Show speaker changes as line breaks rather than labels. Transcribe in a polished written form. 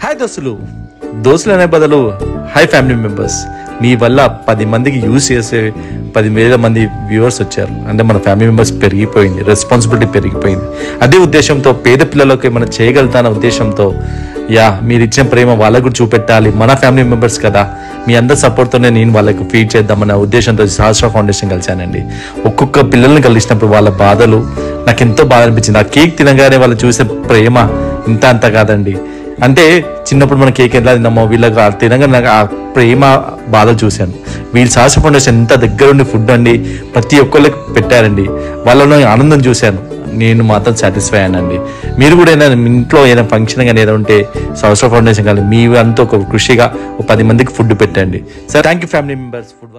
Hi దోస్తులు అనే బదులు హాయ్ ఫ్యామిలీ మెంబర్స్. మీ వల్ల 10 మందికి యూజ్ చేసే 10,000 మంది వ్యూవర్స్ వచ్చారు అంటే మన ఫ్యామిలీ మెంబర్స్ పెరిగిపోయింది, రెస్పాన్సిబిలిటీ పెరిగిపోయింది. అదే ఉద్దేశంతో పేద పిల్లలకి మనం చేయగలుగుతాన ఉద్దేశంతో మీరు ఇచ్చిన ప్రేమ వాళ్ళకు చూపెట్టాలి, మన ఫ్యామిలీ మెంబర్స్ కదా, మీ అందరి సపోర్ట్తోనే నేను వాళ్ళకి ఫీడ్ చేద్దామన్న ఉద్దేశంతో సహస్ర ఫౌండేషన్ కలిశానండి. ఒక్కొక్క పిల్లల్ని కలిసినప్పుడు వాళ్ళ బాధలు నాకు ఎంతో బాధ అనిపించింది. ఆ కేక్ తినగానే వాళ్ళు చూసే ప్రేమ ఇంత అంత కాదండి. అంటే చిన్నప్పుడు మన కేక్ ఎలా తిన్నామో వీళ్ళకి తినగా నాకు ఆ ప్రేమ బాధలు చూశాను. వీళ్ళు సహస్ర ఫౌండేషన్ ఎంత దగ్గరుండి ఫుడ్ అండి ప్రతి ఒక్కళ్ళకి పెట్టారండి. వాళ్ళలో ఆనందం చూశాను. నేను మాత్రం సాటిస్ఫై అయ్యానండి. మీరు కూడా ఏదైనా ఇంట్లో ఏదైనా ఫంక్షన్ కానీ ఏదైనా ఉంటే సహస్ర ఫౌండేషన్ కానీ మీ అంతా ఒక కృషిగా 10 మందికి ఫుడ్ పెట్టండి sir. Thank you family members. Food